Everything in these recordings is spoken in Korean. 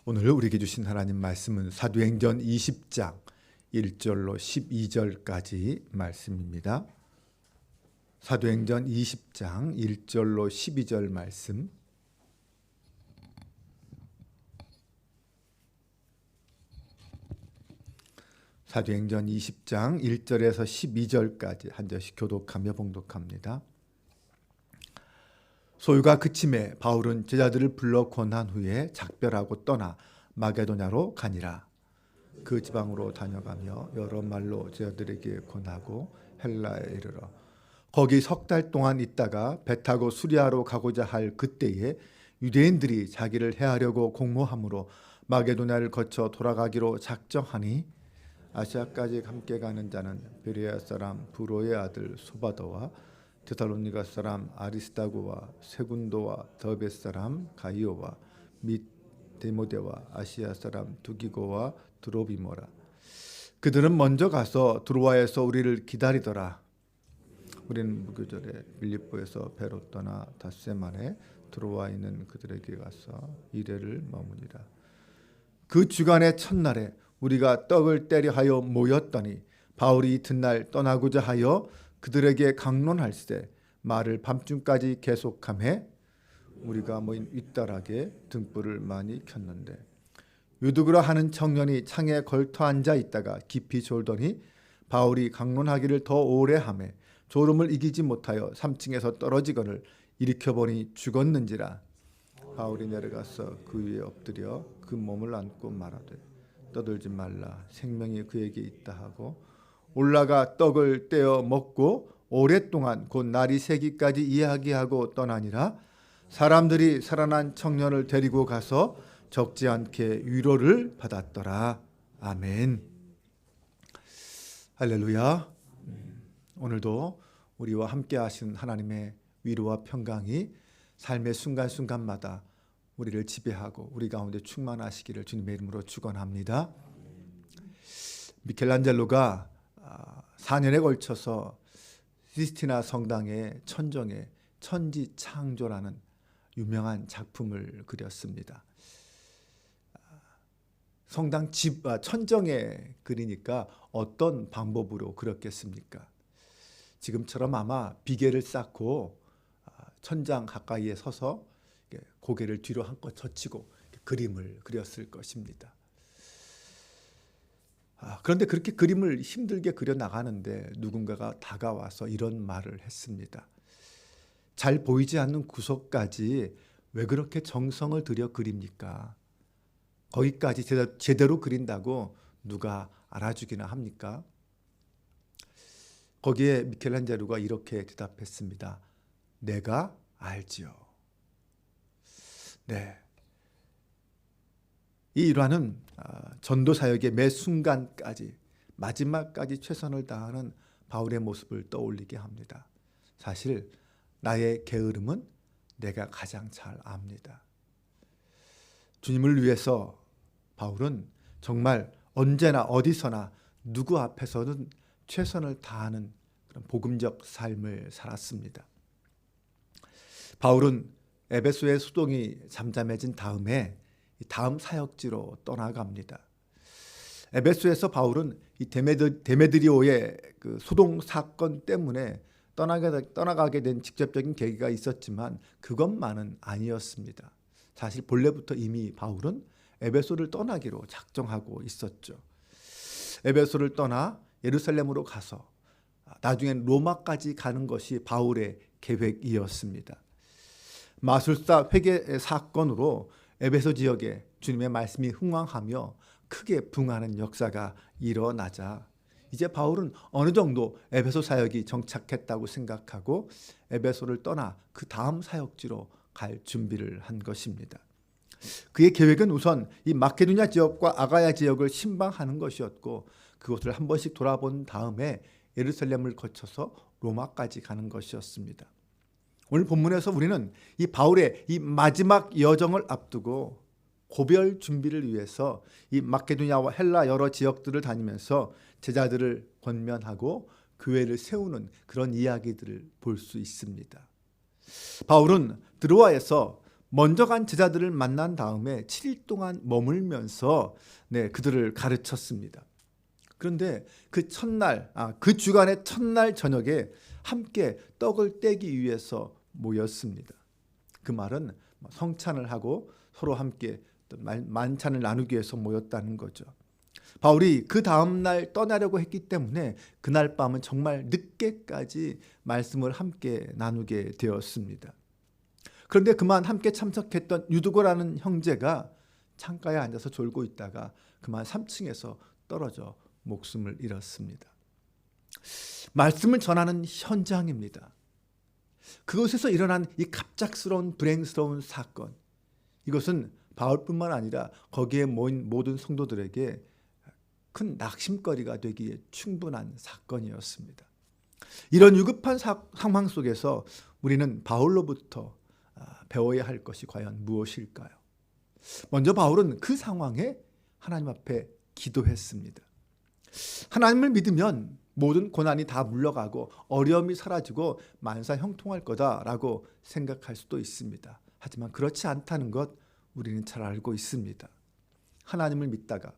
오늘 우리에게 주신 하나님 말씀은 사도행전 20장 1절로 12절까지 말씀입니다. 사도행전 20장 1절로 12절 말씀. 사도행전 20장 1절에서 12절까지 한 절씩 교독하며 봉독합니다. 소요가 그침에 바울은 제자들을 불러 권한 후에 작별하고 떠나 마게도냐로 가니라. 그 지방으로 다녀가며 여러 말로 제자들에게 권하고 헬라에 이르러 거기 석 달 동안 있다가 배 타고 수리아로 가고자 할 그때에 유대인들이 자기를 해하려고 공모함으로 마게도냐를 거쳐 돌아가기로 작정하니 아시아까지 함께 가는 자는 베레아 사람 부로의 아들 소바더와 데살로니가 사람 아리스다고와 세군도와 더베 사람 가이오와 및 데모데와 아시아 사람 두기고와 드로비모라. 그들은 먼저 가서 드로아에서 우리를 기다리더라. 우리는 무교절에 빌립보에서 배로 떠나 닷새 만에 드로아에 있는 그들에게 가서 이레를 머무니라. 그 주간의 첫날에 우리가 떡을 떼려 하여 모였더니 바울이 이튿날 떠나고자 하여 그들에게 강론할세 말을 밤중까지 계속하매 우리가 모인 윗다락에 등불을 많이 켰는데 유두그라 하는 청년이 창에 걸터 앉아 있다가 깊이 졸더니 바울이 강론하기를 더 오래 하매 졸음을 이기지 못하여 3층에서 떨어지거늘 일으켜보니 죽었는지라. 바울이 내려가서 그 위에 엎드려 그 몸을 안고 말하되 떠들지 말라 생명이 그에게 있다 하고 올라가 떡을 떼어 먹고 오랫동안 곧 날이 새기까지 이야기하고 떠나니라. 사람들이 살아난 청년을 데리고 가서 적지 않게 위로를 받았더라. 아멘. 할렐루야. 오늘도 우리와 함께 하신 하나님의 위로와 평강이 삶의 순간순간마다 우리를 지배하고 우리 가운데 충만하시기를 주님의 이름으로 축원합니다. 미켈란젤로가 4년에 걸쳐서 시스티나 성당의 천정에 천지창조라는 유명한 작품을 그렸습니다. 성당 천정에 그리니까 어떤 방법으로 그렸겠습니까? 지금처럼 아마 비계를 쌓고 천장 가까이에 서서 고개를 뒤로 한껏 젖히고 그림을 그렸을 것입니다. 그런데 그렇게 그림을 힘들게 그려 나가는데 누군가가 다가와서 이런 말을 했습니다. 잘 보이지 않는 구석까지 왜 그렇게 정성을 들여 그립니까? 거기까지 제대로 그린다고 누가 알아주기나 합니까? 거기에 미켈란젤로가 이렇게 대답했습니다. 내가 알지요. 네. 이 일화는 전도 사역의 매 순간까지 마지막까지 최선을 다하는 바울의 모습을 떠올리게 합니다. 사실 나의 게으름은 내가 가장 잘 압니다. 주님을 위해서 바울은 정말 언제나 어디서나 누구 앞에서는 최선을 다하는 그런 복음적 삶을 살았습니다. 바울은 에베소의 수동이 잠잠해진 다음에 다음 사역지로 떠나갑니다. 에베소에서 바울은 이 데메드리오의 그 소동 사건 때문에 떠나가게 된 직접적인 계기가 있었지만 그것만은 아니었습니다. 사실 본래부터 이미 바울은 에베소를 떠나기로 작정하고 있었죠. 에베소를 떠나 예루살렘으로 가서 나중엔 로마까지 가는 것이 바울의 계획이었습니다. 마술사 회개 사건으로 에베소 지역에 주님의 말씀이 흥왕하며 크게 붕하는 역사가 일어나자 이제 바울은 어느 정도 에베소 사역이 정착했다고 생각하고 에베소를 떠나 그 다음 사역지로 갈 준비를 한 것입니다. 그의 계획은 우선 이 마케도냐 지역과 아가야 지역을 신방하는 것이었고 그곳을 한 번씩 돌아본 다음에 예루살렘을 거쳐서 로마까지 가는 것이었습니다. 오늘 본문에서 우리는 이 바울의 이 마지막 여정을 앞두고 고별 준비를 위해서 이 마케도냐와 헬라 여러 지역들을 다니면서 제자들을 권면하고 교회를 세우는 그런 이야기들을 볼 수 있습니다. 바울은 드로아에서 먼저 간 제자들을 만난 다음에 7일 동안 머물면서 그들을 가르쳤습니다. 그런데 그 주간의 첫날 저녁에 함께 떡을 떼기 위해서 모였습니다. 그 말은 성찬을 하고 서로 함께 만찬을 나누기 위해서 모였다는 거죠. 바울이 그 다음날 떠나려고 했기 때문에 그날 밤은 정말 늦게까지 말씀을 함께 나누게 되었습니다. 그런데 그만 함께 참석했던 유두고라는 형제가 창가에 앉아서 졸고 있다가 그만 3층에서 떨어져 목숨을 잃었습니다. 말씀을 전하는 현장입니다. 그곳에서 일어난 이 갑작스러운 불행스러운 사건, 이것은 바울뿐만 아니라 거기에 모인 모든 성도들에게 큰 낙심거리가 되기에 충분한 사건이었습니다. 이런 위급한 상황 속에서 우리는 바울로부터 배워야 할 것이 과연 무엇일까요? 먼저 바울은 그 상황에 하나님 앞에 기도했습니다. 하나님을 믿으면 모든 고난이 다 물러가고 어려움이 사라지고 만사 형통할 거다라고 생각할 수도 있습니다. 하지만 그렇지 않다는 것 우리는 잘 알고 있습니다. 하나님을 믿다가,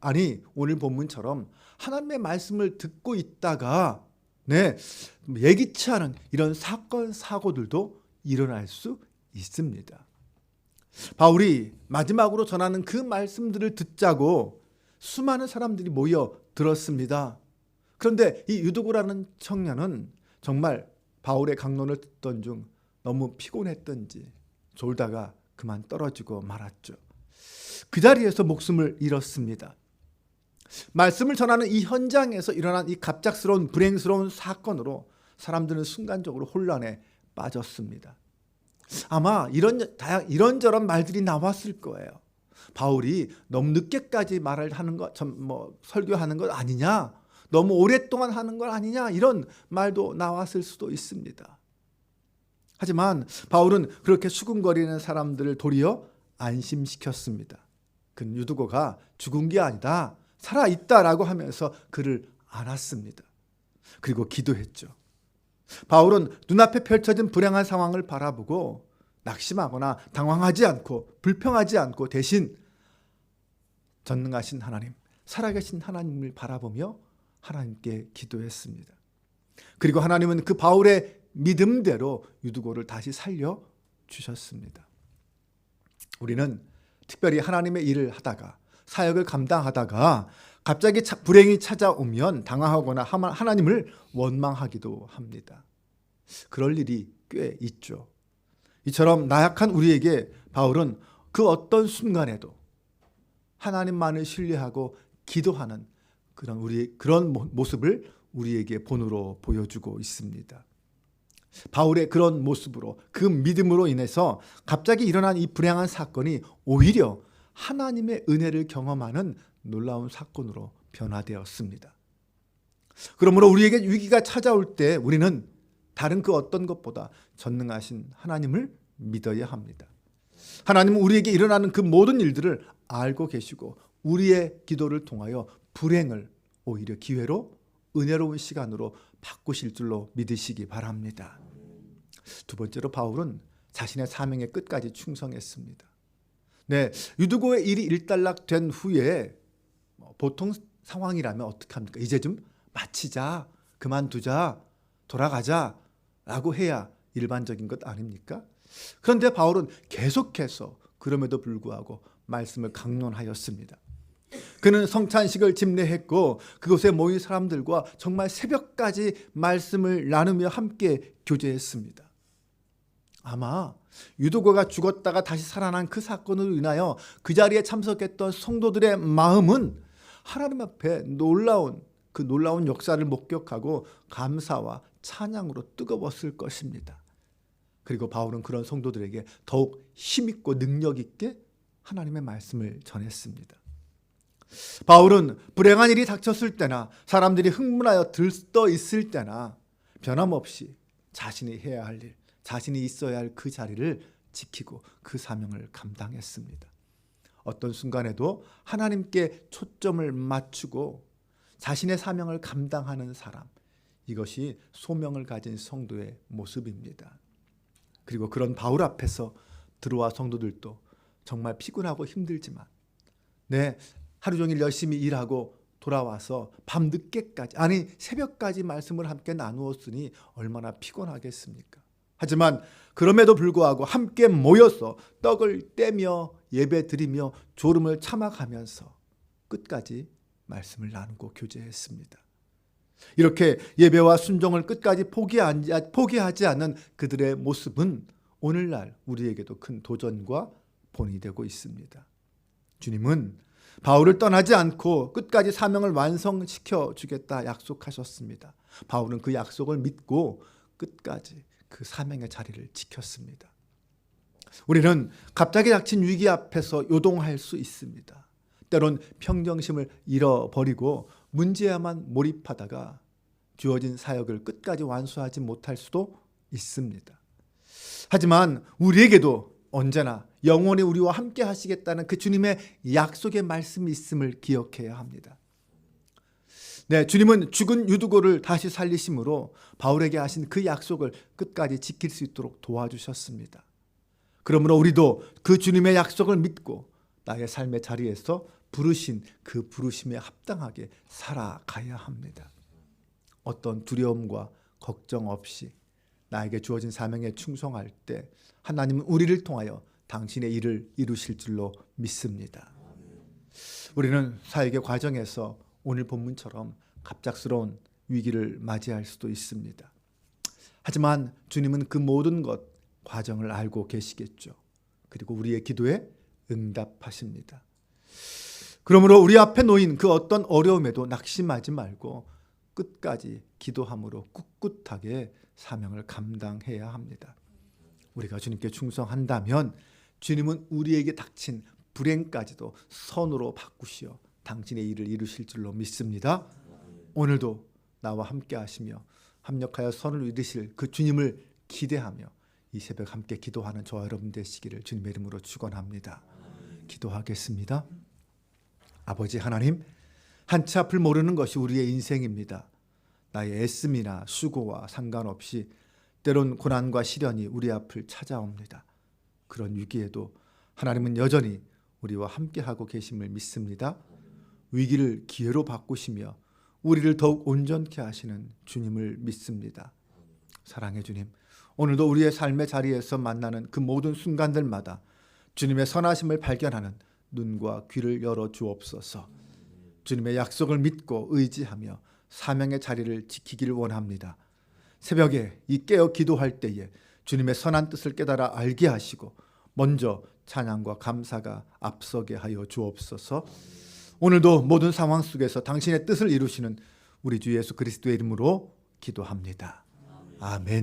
오늘 본문처럼 하나님의 말씀을 듣고 있다가 예기치 않은 이런 사건 사고들도 일어날 수 있습니다. 바울이 마지막으로 전하는 그 말씀들을 듣자고 수많은 사람들이 모여 들었습니다. 그런데 이 유두고라는 청년은 정말 바울의 강론을 듣던 중 너무 피곤했던지 졸다가 그만 떨어지고 말았죠. 그 자리에서 목숨을 잃었습니다. 말씀을 전하는 이 현장에서 일어난 이 갑작스러운 불행스러운 사건으로 사람들은 순간적으로 혼란에 빠졌습니다. 아마 이런저런 말들이 나왔을 거예요. 바울이 너무 늦게까지 말을 하는 것, 설교하는 것 아니냐, 너무 오랫동안 하는 것 아니냐, 이런 말도 나왔을 수도 있습니다. 하지만 바울은 그렇게 수군거리는 사람들을 도리어 안심시켰습니다. 그 유두고가 죽은 게 아니다, 살아있다라고 하면서 그를 안았습니다. 그리고 기도했죠. 바울은 눈앞에 펼쳐진 불행한 상황을 바라보고 낙심하거나 당황하지 않고 불평하지 않고 대신 전능하신 하나님, 살아계신 하나님을 바라보며 하나님께 기도했습니다. 그리고 하나님은 그 바울의 믿음대로 유두고를 다시 살려주셨습니다. 우리는 특별히 하나님의 일을 하다가 사역을 감당하다가 갑자기 불행이 찾아오면 당황하거나 하나님을 원망하기도 합니다. 그럴 일이 꽤 있죠. 이처럼 나약한 우리에게 바울은 그 어떤 순간에도 하나님만을 신뢰하고 기도하는 그런 모습을 우리에게 본으로 보여주고 있습니다. 바울의 그런 모습으로, 그 믿음으로 인해서 갑자기 일어난 이 불행한 사건이 오히려 하나님의 은혜를 경험하는 놀라운 사건으로 변화되었습니다. 그러므로 우리에게 위기가 찾아올 때 우리는 다른 그 어떤 것보다 전능하신 하나님을 믿어야 합니다. 하나님은 우리에게 일어나는 그 모든 일들을 알고 계시고 우리의 기도를 통하여 불행을 오히려 기회로, 은혜로운 시간으로 바꾸실 줄로 믿으시기 바랍니다. 두 번째로 바울은 자신의 사명의 끝까지 충성했습니다. 유두고의 일이 일단락된 후에 보통 상황이라면 어떻게 합니까? 이제 좀 마치자, 그만두자, 돌아가자 라고 해야 일반적인 것 아닙니까? 그런데 바울은 계속해서 그럼에도 불구하고 말씀을 강론하였습니다. 그는 성찬식을 집례했고 그곳에 모인 사람들과 정말 새벽까지 말씀을 나누며 함께 교제했습니다. 아마 유두고가 죽었다가 다시 살아난 그 사건으로 인하여 그 자리에 참석했던 성도들의 마음은 하나님 앞에 놀라운 역사를 목격하고 감사와 찬양으로 뜨거웠을 것입니다. 그리고 바울은 그런 성도들에게 더욱 힘있고 능력있게 하나님의 말씀을 전했습니다. 바울은 불행한 일이 닥쳤을 때나 사람들이 흥분하여 들떠 있을 때나 변함없이 자신이 해야 할 일, 자신이 있어야 할 그 자리를 지키고 그 사명을 감당했습니다. 어떤 순간에도 하나님께 초점을 맞추고 자신의 사명을 감당하는 사람, 이것이 소명을 가진 성도의 모습입니다. 그리고 그런 바울 앞에서 들어와 성도들도 정말 피곤하고 힘들지만 하루 종일 열심히 일하고 돌아와서 밤늦게까지, 아니 새벽까지 말씀을 함께 나누었으니 얼마나 피곤하겠습니까? 하지만 그럼에도 불구하고 함께 모여서 떡을 떼며 예배드리며 졸음을 참아가면서 끝까지 말씀을 나누고 교제했습니다. 이렇게 예배와 순종을 끝까지 포기하지 않는 그들의 모습은 오늘날 우리에게도 큰 도전과 본이 되고 있습니다. 주님은 바울을 떠나지 않고 끝까지 사명을 완성시켜 주겠다 약속하셨습니다. 바울은 그 약속을 믿고 끝까지 그 사명의 자리를 지켰습니다. 우리는 갑자기 닥친 위기 앞에서 요동할 수 있습니다. 때론 평정심을 잃어버리고 문제에만 몰입하다가 주어진 사역을 끝까지 완수하지 못할 수도 있습니다. 하지만 우리에게도 언제나 영원히 우리와 함께 하시겠다는 그 주님의 약속의 말씀이 있음을 기억해야 합니다. 주님은 죽은 유두고를 다시 살리심으로 바울에게 하신 그 약속을 끝까지 지킬 수 있도록 도와주셨습니다. 그러므로 우리도 그 주님의 약속을 믿고 나의 삶의 자리에서 부르신 그 부르심에 합당하게 살아가야 합니다. 어떤 두려움과 걱정 없이 나에게 주어진 사명에 충성할 때 하나님은 우리를 통하여 당신의 일을 이루실 줄로 믿습니다. 우리는 사역의 과정에서 오늘 본문처럼 갑작스러운 위기를 맞이할 수도 있습니다. 하지만 주님은 그 모든 과정을 알고 계시겠죠. 그리고 우리의 기도에 응답하십니다. 그러므로 우리 앞에 놓인 그 어떤 어려움에도 낙심하지 말고 끝까지 기도함으로 꿋꿋하게 사명을 감당해야 합니다. 우리가 주님께 충성한다면 주님은 우리에게 닥친 불행까지도 선으로 바꾸시어 당신의 일을 이루실 줄로 믿습니다. 오늘도 나와 함께 하시며 합력하여 선을 이루실 그 주님을 기대하며 이 새벽 함께 기도하는 저와 여러분 되시기를 주님의 이름으로 축원합니다. 기도하겠습니다. 아버지 하나님, 한치 앞을 모르는 것이 우리의 인생입니다. 나의 애씀이나 수고와 상관없이 때론 고난과 시련이 우리 앞을 찾아옵니다. 그런 위기에도 하나님은 여전히 우리와 함께하고 계심을 믿습니다. 위기를 기회로 바꾸시며 우리를 더욱 온전케 하시는 주님을 믿습니다. 사랑의 주님, 오늘도 우리의 삶의 자리에서 만나는 그 모든 순간들마다 주님의 선하심을 발견하는 눈과 귀를 열어 주옵소서. 주님의 약속을 믿고 의지하며 사명의 자리를 지키기를 원합니다. 새벽에 이 깨어 기도할 때에 주님의 선한 뜻을 깨달아 알게 하시고 먼저 찬양과 감사가 앞서게 하여 주옵소서. 오늘도 모든 상황 속에서 당신의 뜻을 이루시는 우리 주 예수 그리스도의 이름으로 기도합니다. 아멘.